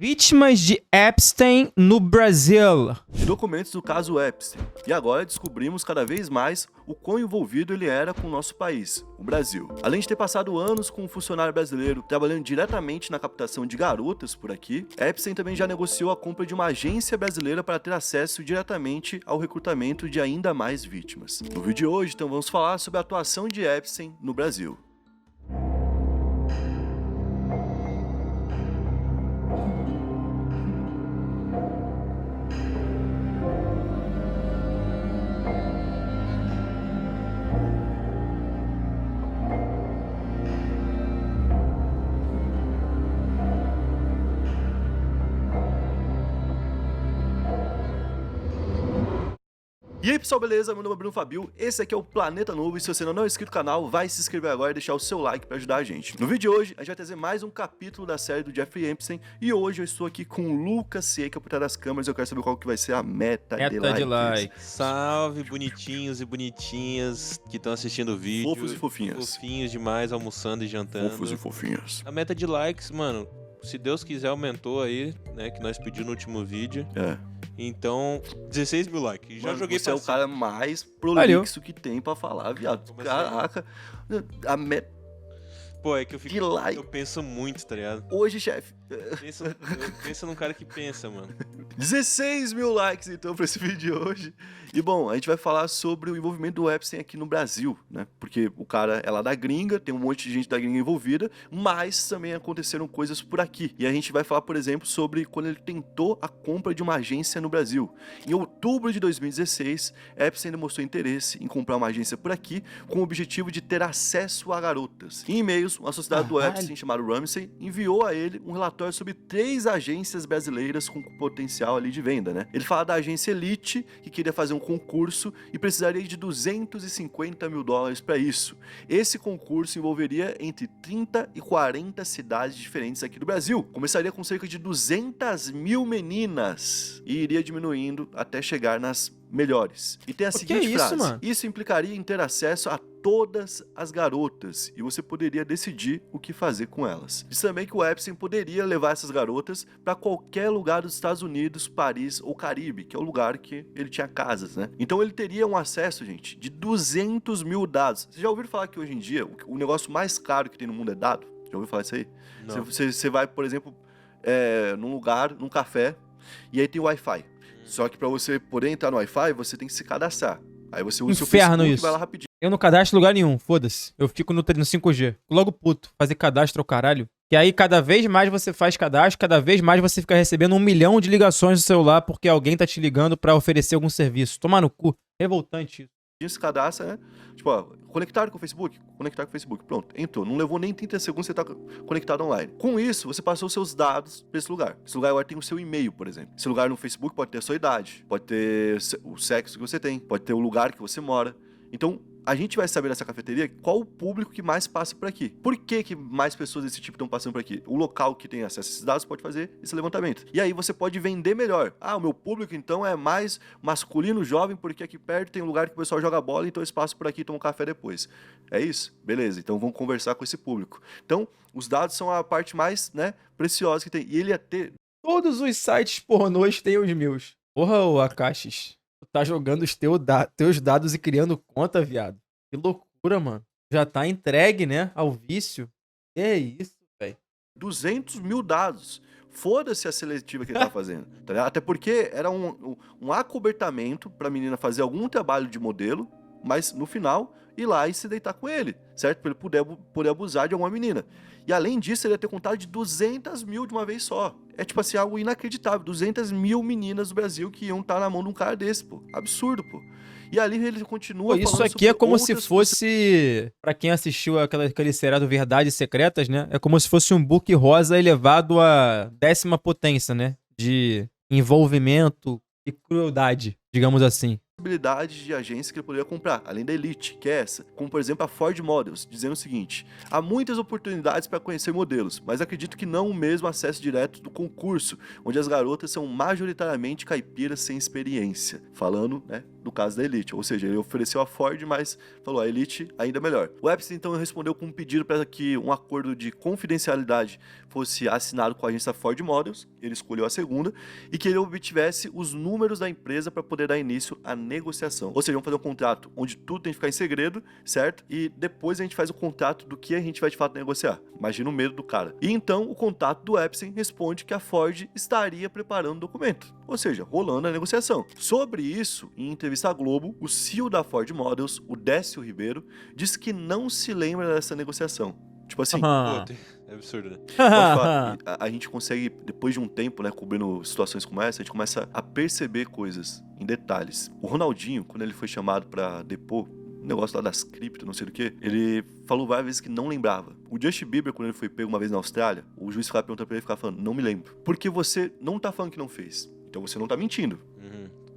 Vítimas de Epstein no Brasil. Documentos do caso Epstein. E agora descobrimos cada vez mais o quão envolvido ele era com o nosso país, o Brasil. Além de ter passado anos com um funcionário brasileiro trabalhando diretamente na captação de garotas por aqui, Epstein também já negociou a compra de uma agência brasileira para ter acesso diretamente ao recrutamento de ainda mais vítimas. No vídeo de hoje, então, vamos falar sobre a atuação de Epstein no Brasil. E aí pessoal, beleza? Meu nome é Bruno Fabio, esse aqui é o Planeta Novo e se você ainda não é inscrito no canal, vai se inscrever agora e deixar o seu like para ajudar a gente. No vídeo de hoje, a gente vai trazer mais um capítulo da série do Jeffrey Epstein e hoje eu estou aqui com o Lucas Seca por trás das câmeras e eu quero saber qual que vai ser a meta de likes. Salve, bonitinhos e bonitinhas que estão assistindo o vídeo. Fofos e fofinhas. Fofinhos demais, almoçando e jantando. Fofos e fofinhas. A meta de likes, mano, se Deus quiser aumentou aí, né, que nós pedimos no último vídeo. Então, 16 mil likes. Já Mano, joguei você é o cima. cara mais prolixo que tem pra falar, viado. Caraca. A meta Pô, é que eu fico. de like. Eu penso muito, tá ligado? Hoje, chefe. Pensa num cara que pensa, mano. 16 mil likes, então, pra esse vídeo de hoje. E, bom, a gente vai falar sobre o envolvimento do Epstein aqui no Brasil, né? Porque o cara é lá da gringa, tem um monte de gente da gringa envolvida, mas também aconteceram coisas por aqui. E a gente vai falar, por exemplo, sobre quando ele tentou a compra de uma agência no Brasil. Em outubro de 2016, Epstein demonstrou interesse em comprar uma agência por aqui, com o objetivo de ter acesso a garotas. Em e-mails, uma sociedade do Epstein, chamada Ramsey, enviou a ele um relatório sobre 3 agências brasileiras com potencial ali de venda, né? Ele fala da agência Elite, que queria fazer um concurso e precisaria de 250 mil dólares para isso. Esse concurso envolveria entre 30 e 40 cidades diferentes aqui do Brasil. Começaria com cerca de 200 mil meninas e iria diminuindo até chegar nas melhores. E tem a seguinte frase: mano? Isso implicaria em ter acesso a todas as garotas e você poderia decidir o que fazer com elas. Diz também que o Epstein poderia levar essas garotas para qualquer lugar dos Estados Unidos, Paris ou Caribe, que é o lugar que ele tinha casas, né? Então ele teria um acesso, gente, de 200 mil dados. Vocês já ouviram falar que hoje em dia o negócio mais caro que tem no mundo é dado? Já ouviu falar isso aí? Não. Você vai, por exemplo, num lugar, num café, e aí tem Wi-Fi. Só que para você poder entrar no Wi-Fi, você tem que se cadastrar. Aí você usa o seu Facebook isso. e vai lá rapidinho. Eu não cadastro em lugar nenhum, foda-se. Eu fico no 5G. Logo puto, fazer cadastro ao caralho. E aí, cada vez mais você faz cadastro, cada vez mais você fica recebendo 1 milhão de ligações no celular porque alguém tá te ligando pra oferecer algum serviço. Tomar no cu. Revoltante isso. Se cadastra, né? Tipo, ó, conectado com o Facebook? Conectar com o Facebook. Pronto, entrou. Não levou nem 30 segundos, você tá conectado online. Com isso, você passou os seus dados pra esse lugar. Esse lugar agora tem o seu e-mail, por exemplo. Esse lugar no Facebook pode ter a sua idade, pode ter o sexo que você tem, pode ter o lugar que você mora. Então, a gente vai saber nessa cafeteria qual o público que mais passa por aqui. Por que mais pessoas desse tipo estão passando por aqui? O local que tem acesso a esses dados pode fazer esse levantamento. E aí você pode vender melhor. Ah, o meu público então é mais masculino, jovem, porque aqui perto tem um lugar que o pessoal joga bola, então eu passo por aqui e tomo um café depois. É isso? Beleza, então vamos conversar com esse público. Então, os dados são a parte mais, né, preciosa que tem. E ele ia ter... Todos os sites pornôs têm os meus. Porra, ô Akashi. Tu tá jogando os teus dados e criando conta, viado. Que loucura, mano. Já tá entregue, né, ao vício. Que é isso, velho. 200 mil dados. Foda-se a seletiva que ele tá fazendo. Tá ligado? Até porque era um acobertamento pra menina fazer algum trabalho de modelo, mas no final ir lá e se deitar com ele, certo? Pra ele poder abusar de alguma menina. E além disso, ele ia ter contado de 200 mil de uma vez só. É tipo assim, algo inacreditável. 200 mil meninas do Brasil que iam estar na mão de um cara desse, pô. Absurdo, pô. E ali ele continua Pô, isso falando aqui sobre é como se outras fosse, pra quem assistiu aquele seriado Verdades Secretas, né? É como se fosse um book rosa elevado à 10ª potência, né? De envolvimento e crueldade, digamos assim. possibilidades de agência que ele poderia comprar, além da Elite, que é essa, como por exemplo a Ford Models, dizendo o seguinte: há muitas oportunidades para conhecer modelos, mas acredito que não o mesmo acesso direto do concurso, onde as garotas são majoritariamente caipiras sem experiência, falando, né, do caso da Elite. Ou seja, ele ofereceu a Ford, mas falou, a Elite ainda melhor. O Epstein, então, respondeu com um pedido para que um acordo de confidencialidade fosse assinado com a agência Ford Models, ele escolheu a segunda, e que ele obtivesse os números da empresa para poder dar início à negociação. Ou seja, vamos fazer um contrato onde tudo tem que ficar em segredo, certo? E depois a gente faz o contrato do que a gente vai de fato negociar. Imagina o medo do cara. E então o contato do Epstein responde que a Ford estaria preparando o documento. Ou seja, rolando a negociação. Sobre isso, em entrevista à Globo, o CEO da Ford Models, o Décio Ribeiro, disse que não se lembra dessa negociação. Tipo assim, Pô, é absurdo, né? pode falar, a gente consegue, depois de um tempo, né, cobrindo situações como essa, a gente começa a perceber coisas em detalhes. O Ronaldinho, quando ele foi chamado pra depor, o negócio lá das cripto, não sei do que, ele falou várias vezes que não lembrava. O Justin Bieber, quando ele foi pego uma vez na Austrália, o juiz ficava perguntando pra ele e ficava falando, não me lembro. Porque você não tá falando que não fez. Então você não tá mentindo.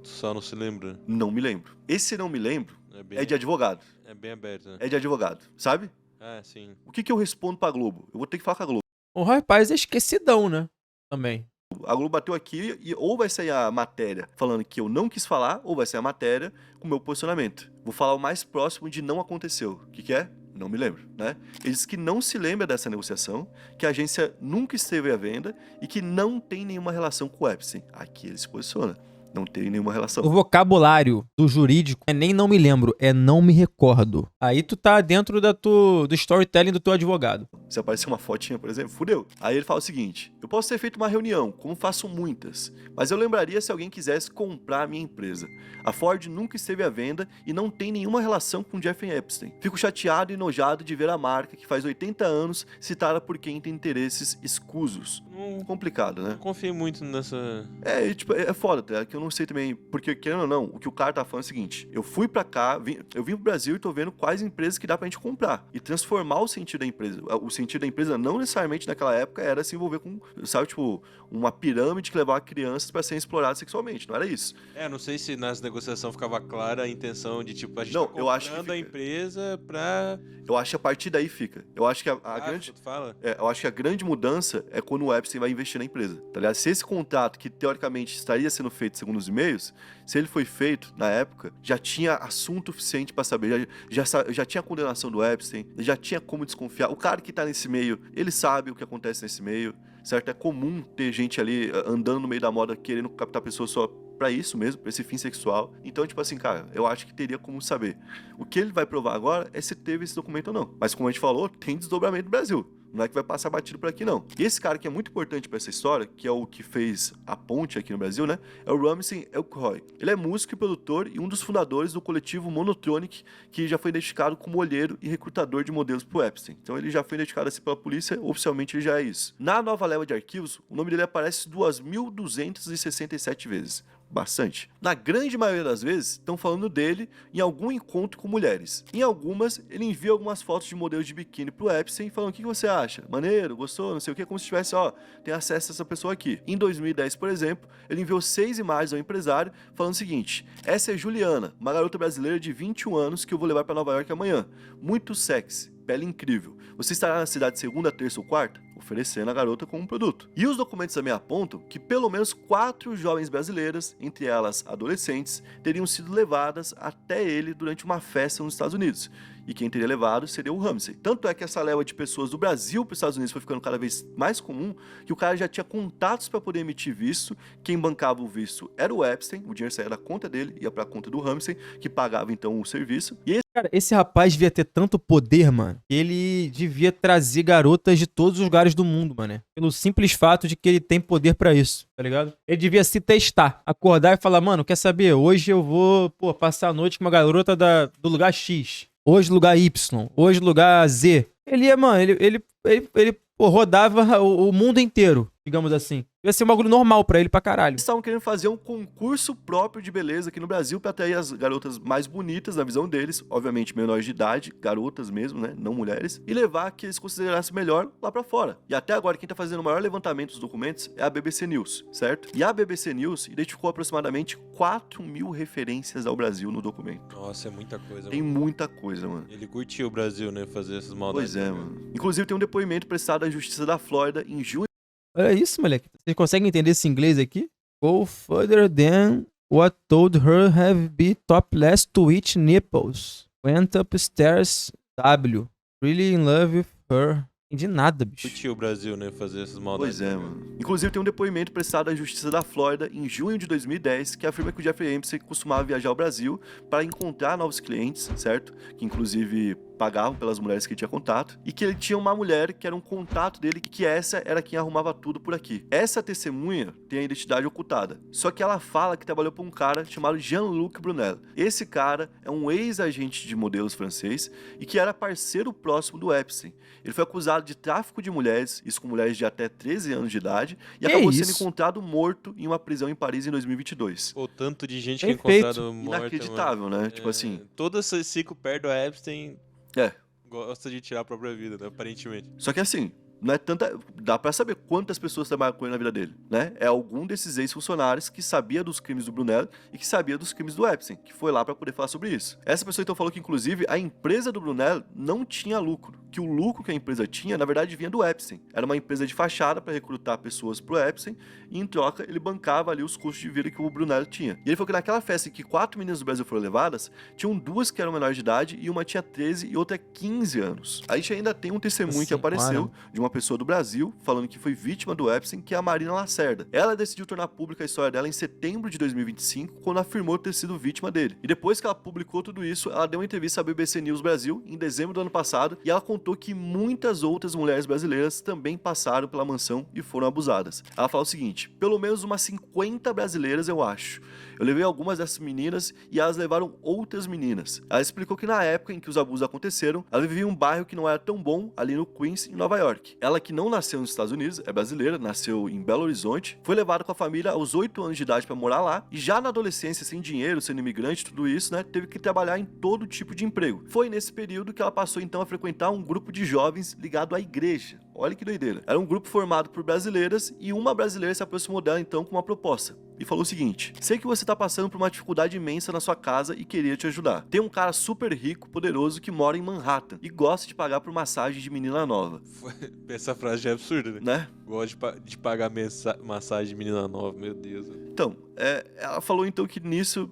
Só não se lembra. Não me lembro. Esse não me lembro é de advogado. É bem aberto, né? É de advogado, sabe? Ah, sim. O que eu respondo pra Globo? Eu vou ter que falar com a Globo. O rapaz é esquecidão, né? Também. A Globo bateu aqui e ou vai sair a matéria falando que eu não quis falar, ou vai sair a matéria com o meu posicionamento. Vou falar o mais próximo de não aconteceu. O que é? Não me lembro, né? Ele diz que não se lembra dessa negociação, que a agência nunca esteve à venda e que não tem nenhuma relação com o Epstein. Aqui ele se posiciona. Não tem nenhuma relação. O vocabulário do jurídico é nem não me lembro, é não me recordo. Aí tu tá dentro do storytelling do teu advogado. Se aparecer uma fotinha, por exemplo, fudeu. Aí ele fala o seguinte, eu posso ter feito uma reunião, como faço muitas, mas eu lembraria se alguém quisesse comprar a minha empresa. A Ford nunca esteve à venda e não tem nenhuma relação com Jeffrey Epstein. Fico chateado e enojado de ver a marca, que faz 80 anos, citada por quem tem interesses escusos. Complicado, né? Não confiei muito nessa... É foda, tá? Que eu não sei também, porque querendo ou não, o que o cara tá falando é o seguinte, eu fui pra cá, eu vim pro Brasil e tô vendo quais empresas que dá pra gente comprar e transformar o sentido da empresa. O sentido da empresa não necessariamente naquela época era se envolver com, sabe, tipo, uma pirâmide que levava crianças pra serem exploradas sexualmente, não era isso. Não sei se nas negociações ficava clara a intenção de, tipo, a gente não, tá eu acho que comprando a empresa pra... Eu acho que a partir daí fica. Eu acho que eu acho que a grande mudança é quando o Epstein vai investir na empresa, tá ligado? Se esse contrato, que teoricamente estaria sendo feito segundo os e-mails, se ele foi feito na época, já tinha assunto suficiente pra saber, já tinha a condenação do Epstein, já tinha como desconfiar. O cara que tá nesse meio, ele sabe o que acontece nesse meio, certo? É comum ter gente ali andando no meio da moda querendo captar pessoas só pra isso mesmo, pra esse fim sexual. Então, tipo assim, cara, eu acho que teria como saber. O que ele vai provar agora é se teve esse documento ou não. Mas como a gente falou, tem desdobramento no Brasil. Não é que vai passar batido por aqui, não. E esse cara que é muito importante pra essa história, que é o que fez a ponte aqui no Brasil, né? É o Ramsey Elkroy. Ele é músico e produtor e um dos fundadores do coletivo Monotronic, que já foi identificado como olheiro e recrutador de modelos pro Epstein. Então ele já foi identificado assim pela polícia, oficialmente ele já é isso. Na nova leva de arquivos, o nome dele aparece 2.267 vezes. Bastante. Na grande maioria das vezes, estão falando dele em algum encontro com mulheres. Em algumas, ele envia algumas fotos de modelos de biquíni pro Epstein, falando o que você acha? Maneiro? Gostou? Não sei o que, como se tivesse, tem acesso a essa pessoa aqui. Em 2010, por exemplo, ele enviou 6 imagens ao empresário, falando o seguinte, essa é Juliana, uma garota brasileira de 21 anos que eu vou levar para Nova York amanhã. Muito sexy, pele incrível. Você estará na cidade segunda, terça ou quarta? Oferecendo a garota como um produto. E os documentos também apontam que pelo menos 4 jovens brasileiras, entre elas adolescentes, teriam sido levadas até ele durante uma festa nos Estados Unidos. E quem teria levado seria o Ramsey. Tanto é que essa leva de pessoas do Brasil para os Estados Unidos foi ficando cada vez mais comum, que o cara já tinha contatos para poder emitir visto. Quem bancava o visto era o Epstein, o dinheiro saía da conta dele, ia para a conta do Ramsey, que pagava então o serviço. E cara, esse rapaz devia ter tanto poder, mano, que ele devia trazer garotas de todos os lugares do mundo, mano. Pelo simples fato de que ele tem poder pra isso, tá ligado? Ele devia se testar, acordar e falar, mano, quer saber? Hoje eu vou, passar a noite com uma garota do lugar X. Hoje lugar Y. Hoje lugar Z. Ele ia, mano, ele rodava o mundo inteiro, digamos assim. Ia ser um bagulho normal pra ele pra caralho. Eles estavam querendo fazer um concurso próprio de beleza aqui no Brasil pra atrair as garotas mais bonitas, na visão deles, obviamente menores de idade, garotas mesmo, né, não mulheres, e levar que eles considerassem melhor lá pra fora. E até agora quem tá fazendo o maior levantamento dos documentos é a BBC News, certo? E a BBC News identificou aproximadamente 4.000 referências ao Brasil no documento. Nossa, é muita coisa, Tem mano. muita coisa, mano. Ele curtiu o Brasil, né, fazer essas maldades. Pois é, mano. Inclusive tem um depoimento prestado à Justiça da Flórida em junho. Olha isso, moleque. Vocês conseguem entender esse inglês aqui? Go further than What told her have been topless to eat nipples. Went upstairs, W. Really in love with her. Entendi nada, bicho. Curtiu o Brasil, né? Fazer essas maldades. Pois é, mano. Inclusive tem um depoimento prestado à Justiça da Flórida em junho de 2010 que afirma que o Jeffrey Epstein costumava viajar ao Brasil para encontrar novos clientes, certo? Que inclusive pagavam pelas mulheres que ele tinha contato, e que ele tinha uma mulher que era um contato dele, que essa era quem arrumava tudo por aqui. Essa testemunha tem a identidade ocultada, só que ela fala que trabalhou para um cara chamado Jean-Luc Brunel. Esse cara é um ex-agente de modelos francês e que era parceiro próximo do Epstein. Ele foi acusado de tráfico de mulheres, isso com mulheres de até 13 anos de idade, e acabou sendo encontrado morto em uma prisão em Paris em 2022. O tanto de gente que é encontrado morta, inacreditável, mano. né? Tipo assim... Todo esse ciclo perto do Epstein... gosta de tirar a própria vida, né? Aparentemente. Só que assim, não é tanta... Dá pra saber quantas pessoas trabalham com ele na vida dele, né? É algum desses ex-funcionários que sabia dos crimes do Brunel e que sabia dos crimes do Epstein, que foi lá pra poder falar sobre isso. Essa pessoa então falou que, inclusive, a empresa do Brunel não tinha lucro. Que o lucro que a empresa tinha, na verdade, vinha do Epstein. Era uma empresa de fachada pra recrutar pessoas pro Epstein e, em troca, ele bancava ali os custos de vida que o Brunel tinha. E ele falou que naquela festa em que 4 meninas do Brasil foram levadas, tinham 2 que eram menores de idade e uma tinha 13 e outra 15 anos. A gente ainda tem um testemunho que apareceu de uma pessoa do Brasil falando que foi vítima do Epstein, que é a Marina Lacerda. Ela decidiu tornar pública a história dela em setembro de 2025, quando afirmou ter sido vítima dele. E depois que ela publicou tudo isso, ela deu uma entrevista à BBC News Brasil em dezembro do ano passado e ela contou que muitas outras mulheres brasileiras também passaram pela mansão e foram abusadas. Ela fala o seguinte: pelo menos umas 50 brasileiras, eu acho. Eu levei algumas dessas meninas e elas levaram outras meninas. Ela explicou que na época em que os abusos aconteceram, ela vivia em um bairro que não era tão bom, ali no Queens, em Nova York. Ela, que não nasceu nos Estados Unidos, é brasileira, nasceu em Belo Horizonte, foi levada com a família aos 8 anos de idade para morar lá, e já na adolescência, sem dinheiro, sendo imigrante, tudo isso, né, teve que trabalhar em todo tipo de emprego. Foi nesse período que ela passou então a frequentar um grupo de jovens ligado à igreja. Olha que doideira. Era um grupo formado por brasileiras e uma brasileira se aproximou dela então com uma proposta. E falou o seguinte: sei que você tá passando por uma dificuldade imensa na sua casa e queria te ajudar. Tem um cara super rico, poderoso, que mora em Manhattan e gosta de pagar por massagem de menina nova. Essa frase já é absurda, né? Gosta de pagar massagem de menina nova, meu Deus. Então, ela falou então que nisso...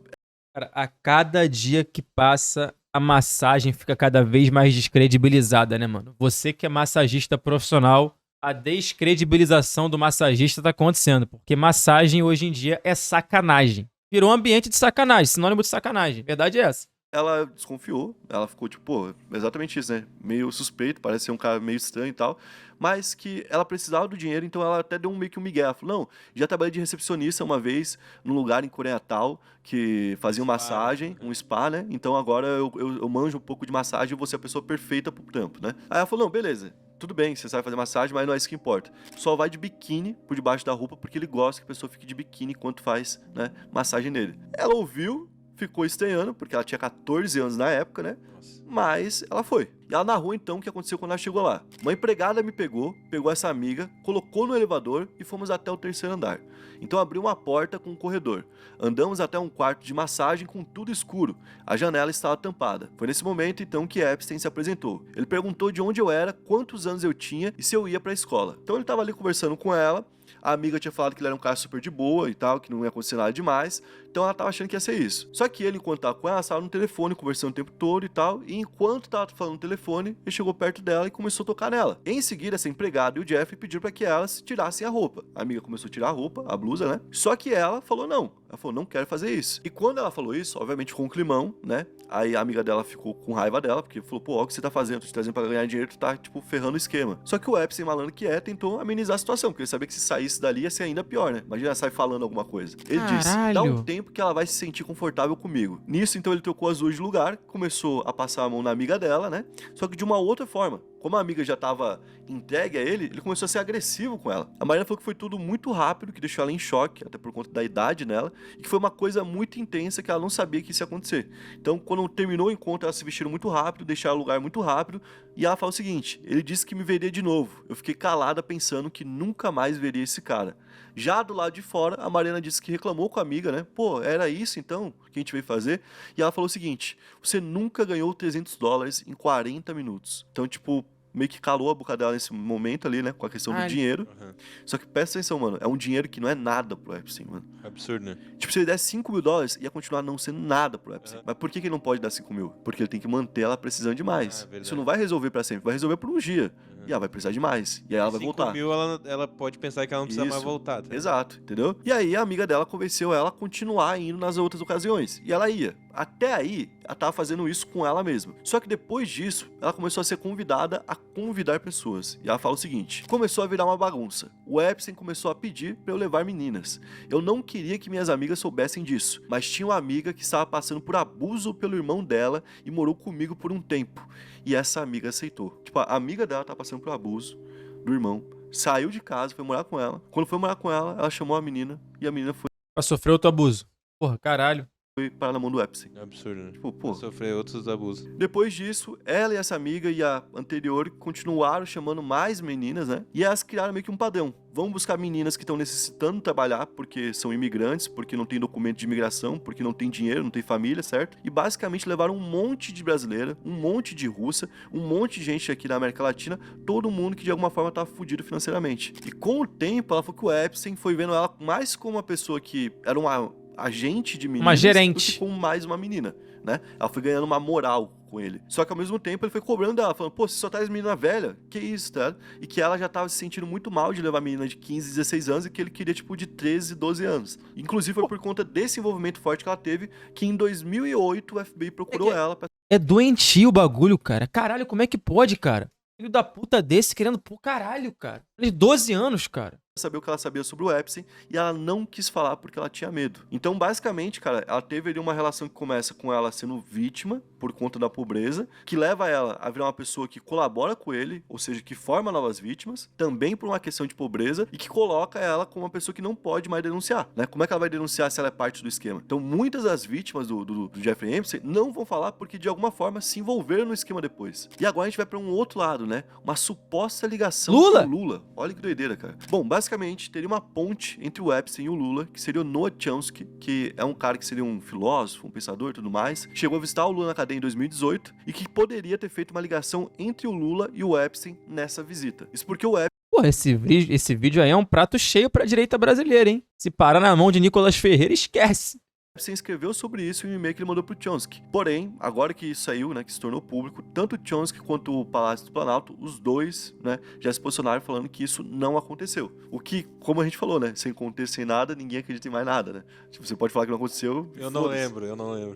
Cara, a cada dia que passa, a massagem fica cada vez mais descredibilizada, né, mano? Você que é massagista profissional, a descredibilização do massagista tá acontecendo, porque massagem hoje em dia é sacanagem. Virou um ambiente de sacanagem, sinônimo de sacanagem. Verdade é essa. Ela desconfiou, ela ficou tipo, pô, exatamente isso, né? Meio suspeito, parece ser um cara meio estranho e tal, mas que ela precisava do dinheiro, então ela até deu meio que um migué. Ela falou: não, já trabalhei de recepcionista uma vez num lugar em Koreatal que fazia massagem, um spa, né? Então agora eu manjo um pouco de massagem e vou ser a pessoa perfeita pro trampo, né? Aí ela falou: não, beleza. Tudo bem, você sabe fazer massagem, mas não é isso que importa. Só vai de biquíni por debaixo da roupa porque ele gosta que a pessoa fique de biquíni enquanto faz, né, massagem nele. Ela ouviu, ficou estranhando, porque ela tinha 14 anos na época, né? Nossa. Mas ela foi. E ela narrou então o que aconteceu quando ela chegou lá. Uma empregada me pegou essa amiga, colocou no elevador e fomos até o 3º andar. Então abriu uma porta com um corredor. Andamos até um quarto de massagem com tudo escuro. A janela estava tampada. Foi nesse momento então que Epstein se apresentou. Ele perguntou de onde eu era, quantos anos eu tinha e se eu ia pra escola. Então ele estava ali conversando com ela. A amiga tinha falado que ele era um cara super de boa e tal, que não ia acontecer nada demais. Então ela tava achando que ia ser isso. Só que ele, enquanto tava com ela, estava no telefone, conversando o tempo todo e tal. E enquanto tava falando no telefone, ele chegou perto dela e começou a tocar nela. Em seguida, essa empregada e o Jeffrey pediram pra que elas tirassem a roupa. A amiga começou a tirar a roupa, a blusa, né? Só que ela falou não. Ela falou: não quero fazer isso. E quando ela falou isso, obviamente ficou um climão, né? Aí a amiga dela ficou com raiva dela, porque falou: pô, olha o que você tá fazendo, tô te trazendo pra ganhar dinheiro, tu tá, tipo, ferrando o esquema. Só que o Epstein, malandro que é, tentou amenizar a situação, porque ele sabia que se saísse dali ia ser ainda pior, né? Imagina, ela sai falando alguma coisa. Ele disse: dá um tempo que ela vai se sentir confortável comigo. Nisso, então, ele trocou as duas de lugar, começou a passar a mão na amiga dela, né? Só que de uma outra forma. Como a amiga já tava entregue a ele, ele começou a ser agressivo com ela. A Marina falou que foi tudo muito rápido, que deixou ela em choque, até por conta da idade nela, e que foi uma coisa muito intensa que ela não sabia que isso ia acontecer. Então, quando terminou o encontro, elas se vestiram muito rápido, deixaram o lugar muito rápido, e ela falou o seguinte: ele disse que me veria de novo. Eu fiquei calada pensando que nunca mais veria esse cara. Já do lado de fora, a Marina disse que reclamou com a amiga, né? Pô, era isso então que a gente veio fazer? E ela falou o seguinte: você nunca ganhou $300 em 40 minutos. Então, tipo, meio que calou a boca dela nesse momento ali, né? Com a questão do dinheiro. Uhum. Só que presta atenção, mano. É um dinheiro que não é nada pro Epstein, mano. Absurdo, né? Tipo, se ele desse $5.000, ia continuar não sendo nada pro Epstein. Mas por que ele não pode dar 5 mil? Porque ele tem que manter ela precisando de mais. verdade. Isso não vai resolver pra sempre, vai resolver por um dia. E ela vai precisar de mais. E aí ela vai 5 voltar. mil, ela pode pensar que ela não precisa mais Isso. voltar. Tá? Exato, entendeu? E aí a amiga dela convenceu ela a continuar indo nas outras ocasiões. E ela ia. Até aí, ela tava fazendo isso com ela mesma. Só que depois disso, ela começou a ser convidada a convidar pessoas. E ela fala o seguinte: começou a virar uma bagunça. O Epstein começou a pedir pra eu levar meninas. Eu não queria que minhas amigas soubessem disso, mas tinha uma amiga que estava passando por abuso pelo irmão dela e morou comigo por um tempo. E essa amiga aceitou. Tipo, a amiga dela tá passando por abuso do irmão, saiu de casa, foi morar com ela. Quando foi morar com ela, ela chamou a menina e a menina foi Pra sofrer outro abuso. Porra, caralho. parar na mão do Epstein. É absurdo, né? Tipo, pô. Sofrer outros abusos. Depois disso, ela e essa amiga e a anterior continuaram chamando mais meninas, né? E elas criaram meio que um padrão. Vamos buscar meninas que estão necessitando trabalhar porque são imigrantes, porque não tem documento de imigração, porque não tem dinheiro, não tem família, certo? E basicamente levaram um monte de brasileira, um monte de russa, um monte de gente aqui da América Latina, todo mundo que de alguma forma tava fudido financeiramente. E com o tempo, ela falou que o Epstein foi vendo ela mais como uma pessoa que era uma agente de meninas, Uma gerente, do que como mais uma menina, né? Ela foi ganhando uma moral com ele. Só que ao mesmo tempo ele foi cobrando dela, falando: pô, você só traz menina velha? Que isso, tá? E que ela já tava se sentindo muito mal de levar menina de 15, 16 anos e que ele queria, tipo, de 13, 12 anos. Inclusive foi por conta desse envolvimento forte que ela teve que em 2008 o FBI procurou ela pra... É doentio o bagulho, cara. Caralho, como é que pode, cara? Filho da puta desse querendo... Pô, caralho, cara. De 12 anos, cara. saber o que ela sabia sobre o Epstein e ela não quis falar porque ela tinha medo. Então, basicamente, cara, ela teve ali uma relação que começa com ela sendo vítima por conta da pobreza, que leva ela a virar uma pessoa que colabora com ele, ou seja, que forma novas vítimas, também por uma questão de pobreza, e que coloca ela como uma pessoa que não pode mais denunciar, né? Como é que ela vai denunciar se ela é parte do esquema? Então, muitas das vítimas do Jeffrey Epstein não vão falar porque, de alguma forma, se envolveram no esquema depois. E agora a gente vai pra um outro lado, né? Uma suposta ligação com o Lula. Olha que doideira, cara. Bom, basicamente, teria uma ponte entre o Epstein e o Lula, que seria o Noam Chomsky, que é um cara que seria um filósofo, um pensador e tudo mais. Chegou a visitar o Lula na cadeia em 2018 e que poderia ter feito uma ligação entre o Lula e o Epstein nessa visita. Isso porque o Epstein... Pô, esse vídeo aí é um prato cheio pra direita brasileira, hein? Se parar na mão de Nicolas Ferreira, esquece. Epstein escreveu sobre isso em um e-mail que ele mandou pro Chomsky. Porém, agora que isso saiu, né, que se tornou público, tanto o Chomsky quanto o Palácio do Planalto, os dois, né, já se posicionaram falando que isso não aconteceu. O que, como a gente falou, né, sem acontecer sem nada, ninguém acredita em mais nada, né? Tipo, você pode falar que não aconteceu. Eu não lembro.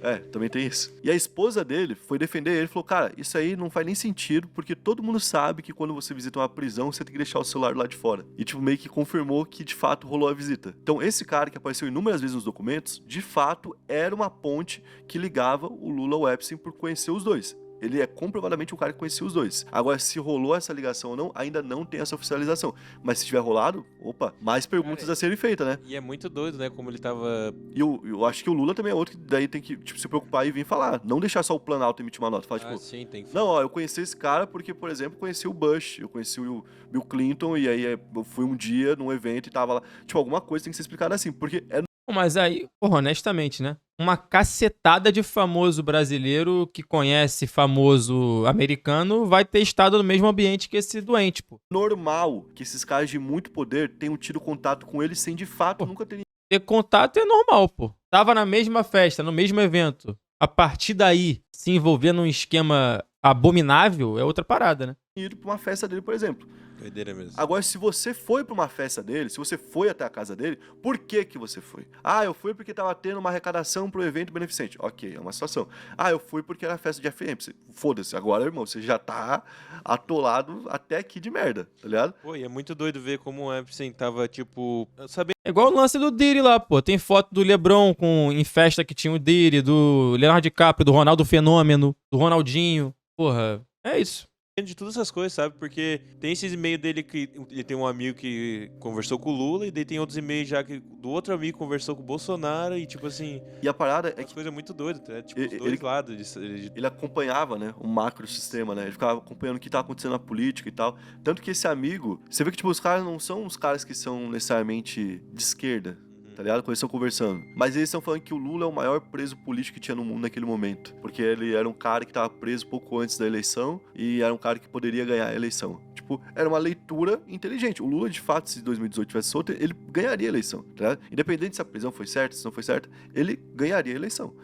É, também tem isso. E a esposa dele foi defender ele e falou: cara, isso aí não faz nem sentido, porque todo mundo sabe que quando você visita uma prisão, você tem que deixar o celular lá de fora. E, tipo, meio que confirmou que de fato rolou a visita. Então, esse cara que apareceu inúmeras vezes nos documentos, de fato, era uma ponte que ligava o Lula ao Epstein por conhecer os dois. Ele é comprovadamente um cara que conhecia os dois. Agora, se rolou essa ligação ou não, ainda não tem essa oficialização. Mas se tiver rolado, opa, mais perguntas a serem feitas, né? E é muito doido, né? Como ele tava... E eu acho que o Lula também é outro que daí tem que, tipo, se preocupar e vir falar. Não deixar só o Planalto emitir uma nota. Falar, tipo, sim, tem que... não, ó, eu conheci esse cara porque, por exemplo, conheci o Bush, eu conheci o Bill Clinton, e aí eu fui um dia num evento e tava lá. Tipo, alguma coisa tem que ser explicada assim, porque é... Mas aí, porra, honestamente, né? Uma cacetada de famoso brasileiro que conhece famoso americano vai ter estado no mesmo ambiente que esse doente, pô. Normal que esses caras de muito poder tenham tido contato com ele sem de fato nunca terem... Ter contato é normal, pô. Tava na mesma festa, no mesmo evento. A partir daí, se envolver num esquema abominável é outra parada, né? ido pra uma festa dele, por exemplo. Doideira mesmo. Agora, se você foi pra uma festa dele, se você foi até a casa dele, por que que você foi? Ah, eu fui porque tava tendo uma arrecadação pro evento beneficente. Ok, é uma situação. Ah, eu fui porque era a festa de FM. Foda-se, agora, irmão, você já tá atolado até aqui de merda, tá ligado? Pô, e é muito doido ver como o Epstein tava, tipo... É igual o lance do Diddy lá, pô. Tem foto do LeBron em festa que tinha o Diddy, do Leonardo DiCaprio, do Ronaldo Fenômeno, do Ronaldinho. Porra, é isso. De todas essas coisas, sabe? Porque tem esses e-mails dele que ele tem um amigo que conversou com o Lula, e daí tem outros e-mails já que do outro amigo conversou com o Bolsonaro, e tipo assim... E a parada é que... coisa muito doida, né? Tipo, os dois lados. Ele acompanhava, né, o macro sistema, né? Ele ficava acompanhando o que tava acontecendo na política e tal. Tanto que esse amigo... Você vê que, tipo, os caras não são os caras que são necessariamente de esquerda. tá ligado? Quando eles estão conversando. Mas eles estão falando que o Lula é o maior preso político que tinha no mundo naquele momento. Porque ele era um cara que tava preso pouco antes da eleição e era um cara que poderia ganhar a eleição. Tipo, era uma leitura inteligente. O Lula, de fato, se 2018 tivesse solto, ele ganharia a eleição, tá ligado? Independente se a prisão foi certa, se não foi certa, ele ganharia a eleição.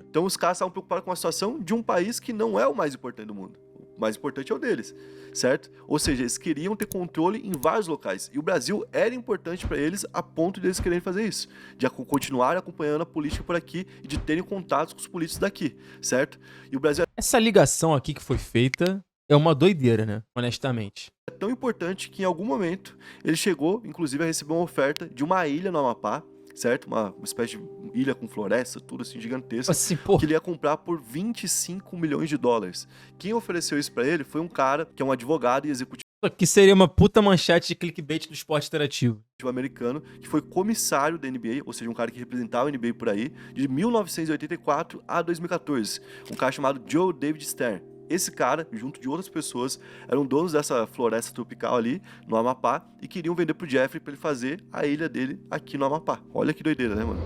Então os caras estavam preocupados com a situação de um país que não é o mais importante do mundo. O mais importante é o deles, certo? Ou seja, eles queriam ter controle em vários locais. E o Brasil era importante para eles a ponto de eles quererem fazer isso. De continuar acompanhando a política por aqui e de terem contatos com os políticos daqui, certo? E o Brasil Essa ligação aqui que foi feita é uma doideira, né? Honestamente. é tão importante que em algum momento ele chegou, inclusive, a receber uma oferta de uma ilha no Amapá, certo? Uma espécie de ilha com floresta, tudo assim gigantesca, Assim, pô, que ele ia comprar por 25 milhões de dólares. Quem ofereceu isso pra ele foi um cara que é um advogado e executivo que seria uma puta manchete de clickbait do esporte interativo. americano, que foi comissário da NBA, ou seja, um cara que representava a NBA por aí, de 1984 a 2014. Um cara chamado Joe David Stern. Esse cara, junto de outras pessoas, eram donos dessa floresta tropical ali no Amapá e queriam vender pro Jeffrey pra ele fazer a ilha dele aqui no Amapá. Olha que doideira, né, mano?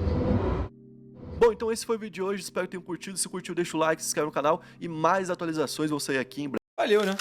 Bom, então esse foi o vídeo de hoje. Espero que tenham curtido. Se curtiu, deixa o like, se inscreve no canal e mais atualizações vão sair aqui em breve. Valeu, né?